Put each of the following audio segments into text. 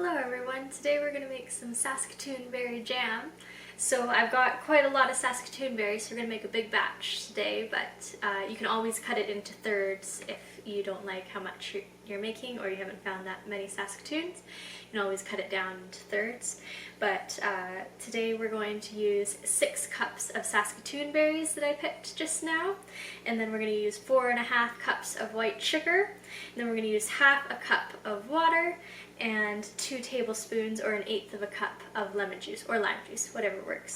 Hello everyone, today we're going to make some Saskatoon berry jam. So I've got quite a lot of Saskatoon berries, so we're going to make a big batch today, but you can always cut it into thirds if you don't like how much you're making or you haven't found that many Saskatoons. You can always cut it down into thirds. But today we're going to use 6 cups of Saskatoon berries that I picked just now, and then we're going to use 4.5 cups of white sugar, and then we're going to use half a cup of water, and 2 tablespoons or 1/8 of a cup of lemon juice or lime juice, whatever works.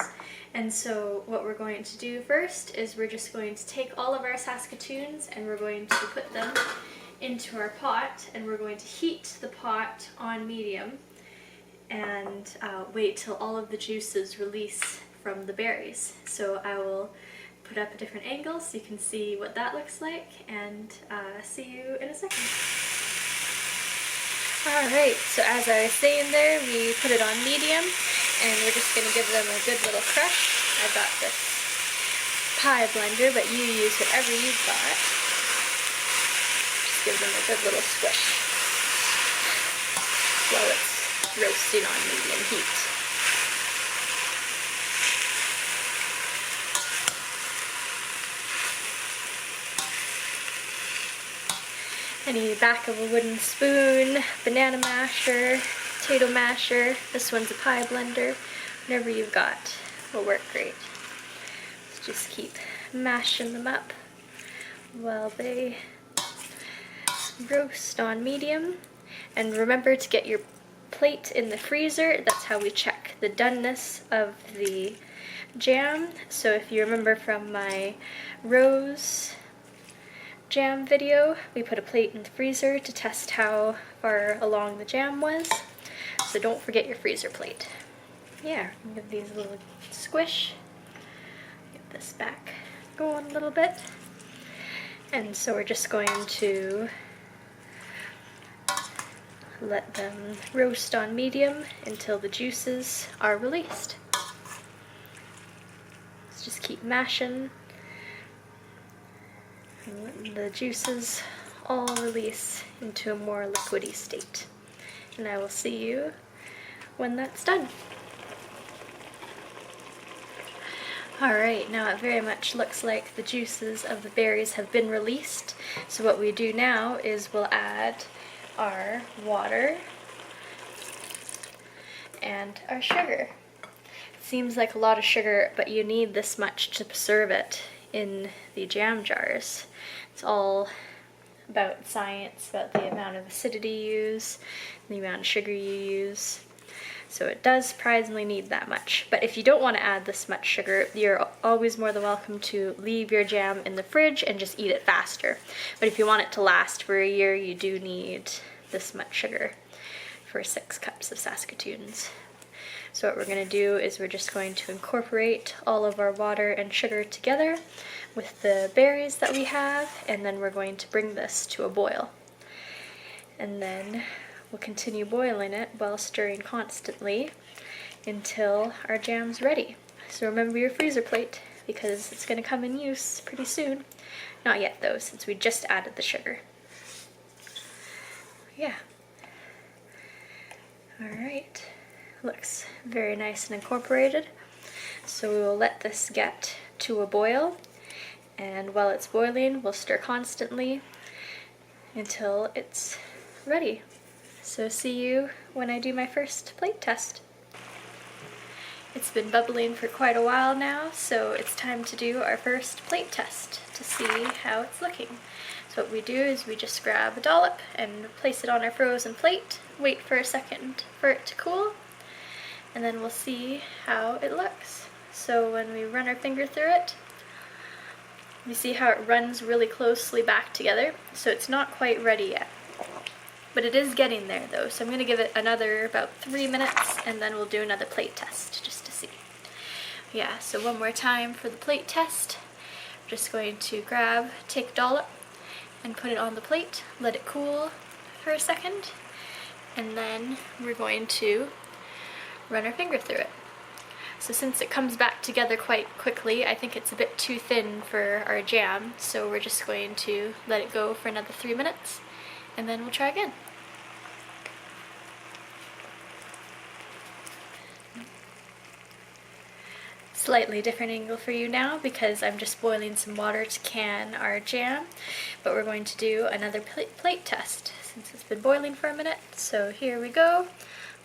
And so what we're going to do first is we're just going to take all of our Saskatoons and we're going to put them into our pot, and we're going to heat the pot on medium and wait till all of the juices release from the berries. So I will put up a different angle so you can see what that looks like, and see you in a second. Alright, so as I was saying there, we put it on medium, and we're just going to give them a good little crush. I've got this pie blender, but you use whatever you've got. Just give them a good little squish while it's roasting on medium heat. I need back of a wooden spoon, banana masher, potato masher. This one's a pie blender. Whatever you've got will work great. Let's just keep mashing them up while they roast on medium. And remember to get your plate in the freezer. That's how we check the doneness of the jam. So if you remember from my rose jam video, we put a plate in the freezer to test how far along the jam was. So don't forget your freezer plate. Yeah, give these a little squish. Get this back going a little bit. And so we're just going to let them roast on medium until the juices are released. Let's just keep mashing and letting the juices all release into a more liquidy state. And I will see you when that's done. Alright, now it very much looks like the juices of the berries have been released. So what we do now is we'll add our water and our sugar. It seems like a lot of sugar, but you need this much to serve it in the jam jars. It's all about science, about the amount of acidity you use, the amount of sugar you use. So it does surprisingly need that much. But if you don't want to add this much sugar, you're always more than welcome to leave your jam in the fridge and just eat it faster. But if you want it to last for a year, you do need this much sugar for 6 cups of Saskatoons. So what we're going to do is we're just going to incorporate all of our water and sugar together with the berries that we have, and then we're going to bring this to a boil. And then we'll continue boiling it while stirring constantly until our jam's ready. So remember your freezer plate, because it's going to come in use pretty soon. Not yet though, since we just added the sugar. Yeah. Alright. Looks very nice and incorporated. So we will let this get to a boil, and while it's boiling we'll stir constantly until it's ready. So see you when I do my first plate test. It's been bubbling for quite a while now, so it's time to do our first plate test to see how it's looking. So what we do is we just grab a dollop and place it on our frozen plate, wait for a second for it to cool, and then we'll see how it looks. So when we run our finger through it, you see how it runs really closely back together. So it's not quite ready yet, but it is getting there though. So I'm going to give it another about 3 minutes, and then we'll do another plate test just to see. Yeah, so one more time for the plate test. I'm just going to take a dollop and put it on the plate, let it cool for a second, and then we're going to run our finger through it. So since it comes back together quite quickly, I think it's a bit too thin for our jam, so we're just going to let it go for another 3 minutes, and then we'll try again. slightly different angle for you now because I'm just boiling some water to can our jam, but we're going to do another plate test since it's been boiling for a minute. So here we go.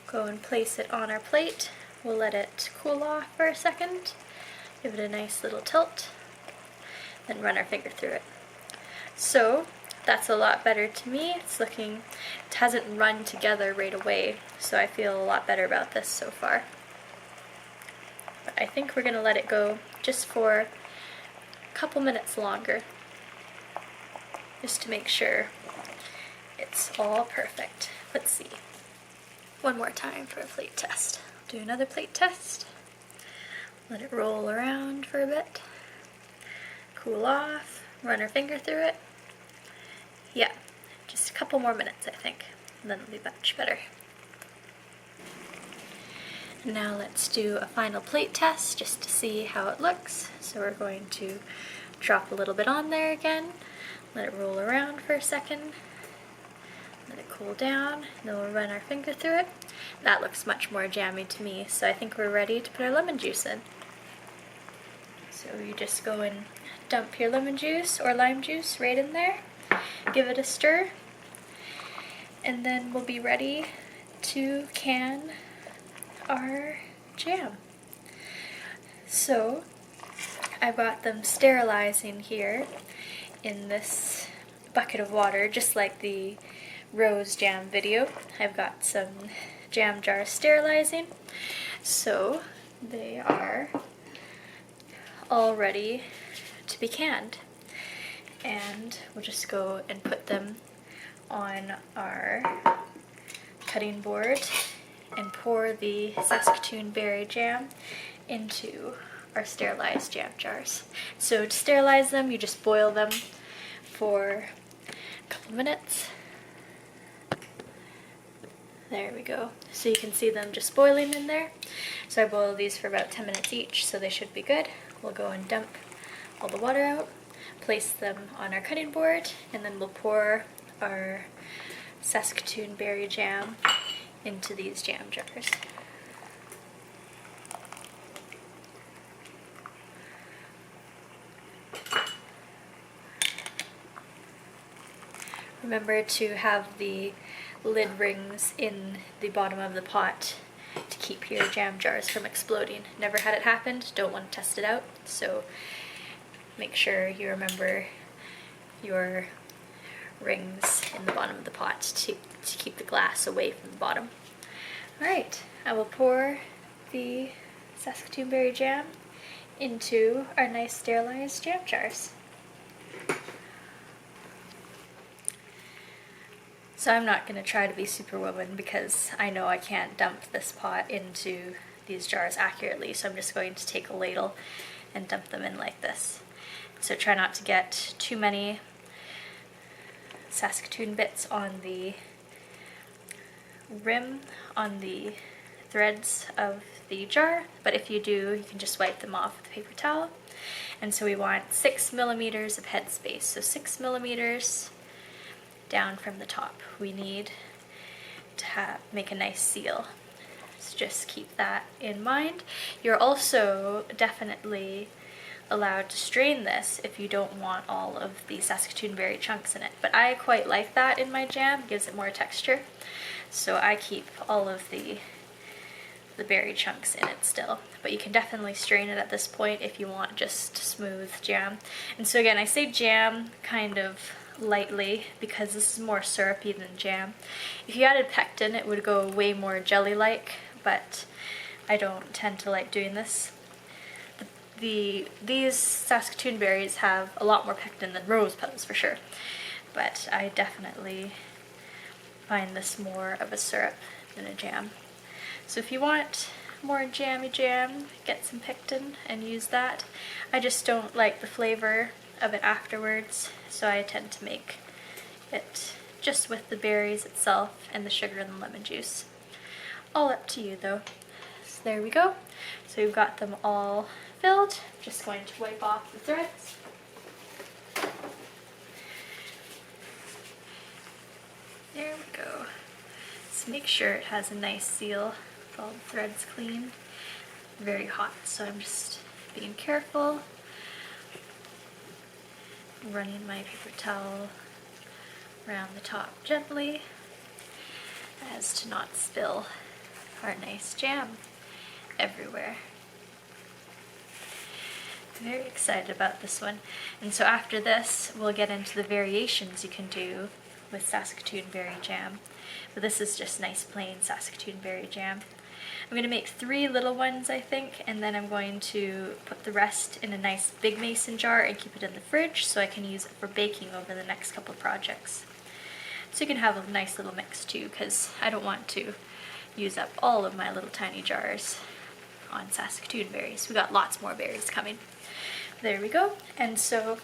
Go and place it on our plate. We'll let it cool off for a second, give it a nice little tilt, then run our finger through it. So that's a lot better to me. It hasn't run together right away, so I feel a lot better about this so far. But I think we're going to let it go just for a couple minutes longer, just to make sure it's all perfect. Let's see. One more time for a plate test. Do another plate test. Let it roll around for a bit. Cool off. Run our finger through it. Yeah, just a couple more minutes, I think, and then it'll be much better. Now let's do a final plate test just to see how it looks. So we're going to drop a little bit on there again, let it roll around for a second, let it cool down, and then we'll run our finger through it. That looks much more jammy to me, so I think we're ready to put our lemon juice in. So you just go and dump your lemon juice or lime juice right in there, give it a stir, and then we'll be ready to can our jam. So I've got them sterilizing here in this bucket of water, just like the rose jam video. I've got some jam jars sterilizing, so they are all ready to be canned. And we'll just go and put them on our cutting board and pour the Saskatoon berry jam into our sterilized jam jars. So to sterilize them, you just boil them for a couple minutes. There we go. So you can see them just boiling in there. So I boil these for about 10 minutes each, so they should be good. We'll go and dump all the water out, place them on our cutting board, and then we'll pour our Saskatoon berry jam into these jam jars. Remember to have the lid rings in the bottom of the pot to keep your jam jars from exploding. Never had it happen, don't want to test it out, so make sure you remember your rings in the bottom of the pot to keep the glass away from the bottom. Alright, I will pour the Saskatoon berry jam into our nice sterilized jam jars. So I'm not going to try to be Superwoman because I know I can't dump this pot into these jars accurately, so I'm just going to take a ladle and dump them in like this. So try not to get too many Saskatoon bits on the rim, on the threads of the jar, but if you do, you can just wipe them off with a paper towel. And so we want 6 millimeters of headspace, so 6 millimeters down from the top. We need to make a nice seal. So just keep that in mind. You're also definitely allowed to strain this if you don't want all of the Saskatoon berry chunks in it, but I quite like that in my jam. It gives it more texture, so I keep all of the berry chunks in it still, but you can definitely strain it at this point if you want just smooth jam. And so again, I say jam kind of lightly because this is more syrupy than jam. If you added pectin, it would go way more jelly-like, but I don't tend to like doing this. These Saskatoon berries have a lot more pectin than rose petals for sure, but I definitely find this more of a syrup than a jam. So if you want more jammy jam, get some pectin and use that. I just don't like the flavor of it afterwards, so I tend to make it just with the berries itself and the sugar and the lemon juice. All up to you though. So there we go. So we've got them all filled. Just going to wipe off the threads. There we go. Let's make sure it has a nice seal with all the threads clean. Very hot, so I'm just being careful, running my paper towel around the top gently as to not spill our nice jam everywhere. Very excited about this one. And so after this, we'll get into the variations you can do with Saskatoon berry jam. But this is just nice plain Saskatoon berry jam. I'm going to make 3 little ones, I think, and then I'm going to put the rest in a nice big mason jar and keep it in the fridge so I can use it for baking over the next couple of projects. So you can have a nice little mix too, because I don't want to use up all of my little tiny jars on Saskatoon berries. We got lots more berries coming. There we go. And so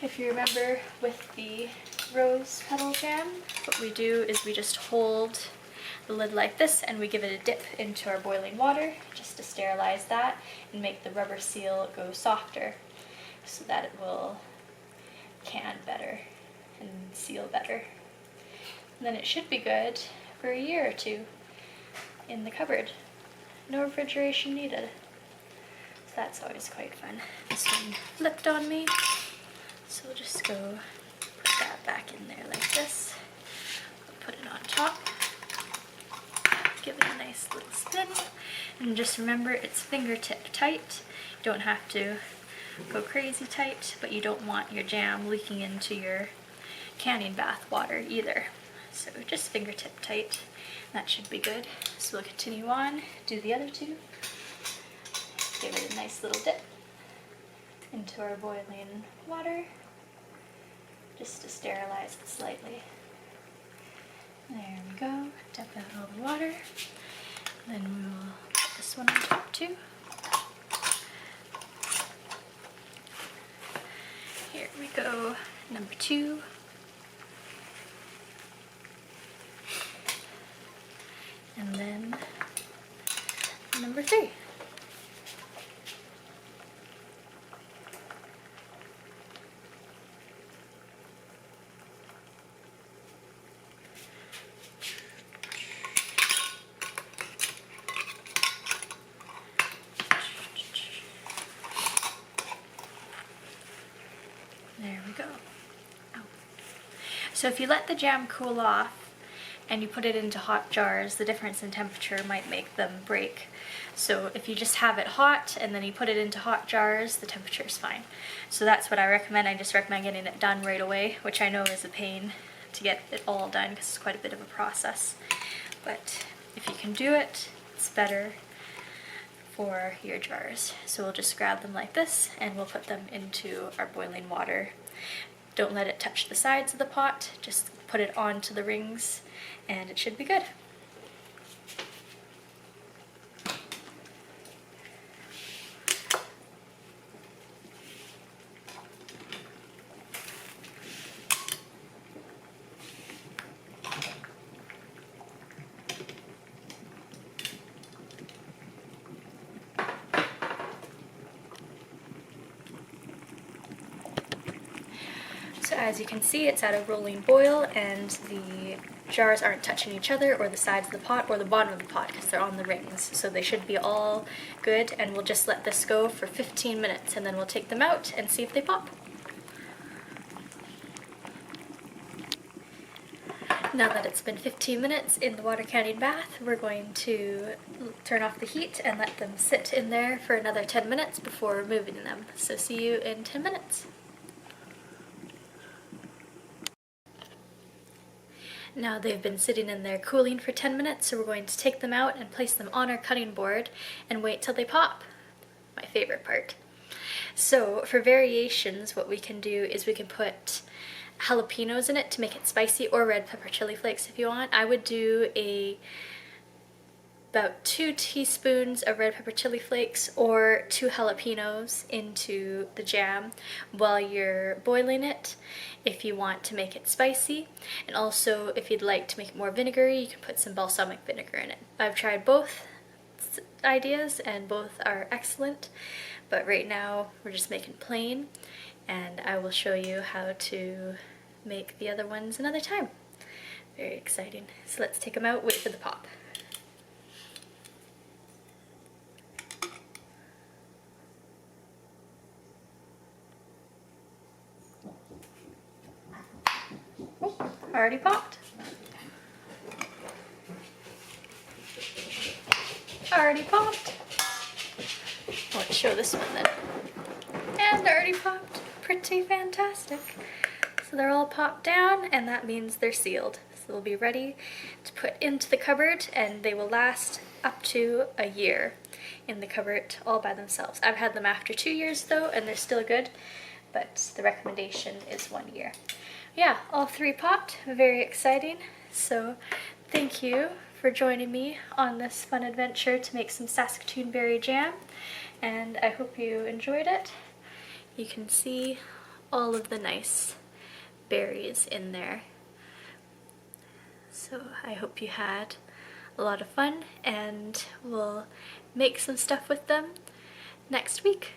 if you remember with the rose petal jam, what we do is we just hold the lid like this and we give it a dip into our boiling water just to sterilize that and make the rubber seal go softer so that it will can better and seal better. And then it should be good for a year or 2 in the cupboard. No refrigeration needed. So that's always quite fun. This one flipped on me, so we'll just go put that back in there like this. Put it on top. Give it a nice little spin. And just remember, it's fingertip tight. You don't have to go crazy tight, but you don't want your jam leaking into your canning bath water either. So just fingertip tight. That should be good. So we'll continue on, do the other 2. Give it a nice little dip into our boiling water, just to sterilize it slightly. There we go, dump out all the water. Then we'll put this one on top too. Here we go, number 2. And then number 3. There we go. Oh. So if you let the jam cool off and you put it into hot jars, the difference in temperature might make them break. So if you just have it hot and then you put it into hot jars, the temperature is fine. So that's what I recommend. I just recommend getting it done right away, which I know is a pain to get it all done because it's quite a bit of a process. But if you can do it, it's better for your jars. So we'll just grab them like this and we'll put them into our boiling water. Don't let it touch the sides of the pot, just put it onto the rings and it should be good. So as you can see, it's at a rolling boil and the jars aren't touching each other or the sides of the pot or the bottom of the pot because they're on the rings. So they should be all good, and we'll just let this go for 15 minutes and then we'll take them out and see if they pop. Now that it's been 15 minutes in the water canning bath, we're going to turn off the heat and let them sit in there for another 10 minutes before removing them. So see you in 10 minutes. Now they've been sitting in there cooling for 10 minutes, so we're going to take them out and place them on our cutting board and wait till they pop. My favorite part. So for variations, what we can do is we can put jalapenos in it to make it spicy, or red pepper chili flakes if you want. I would do about 2 teaspoons of red pepper chili flakes or 2 jalapenos into the jam while you're boiling it if you want to make it spicy. And also, if you'd like to make it more vinegary, you can put some balsamic vinegar in it. I've tried both ideas and both are excellent, but right now we're just making plain, and I will show you how to make the other ones another time. Very exciting. So let's take them out, wait for the pop. Already popped. Already popped. Let's show this one then. And already popped. Pretty fantastic. So they're all popped down, and that means they're sealed. So they'll be ready to put into the cupboard, and they will last up to a year in the cupboard all by themselves. I've had them after 2 years though, and they're still good, but the recommendation is 1 year. Yeah, all 3 popped. Very exciting. So thank you for joining me on this fun adventure to make some Saskatoon berry jam, and I hope you enjoyed it. You can see all of the nice berries in there. So I hope you had a lot of fun, and we'll make some stuff with them next week.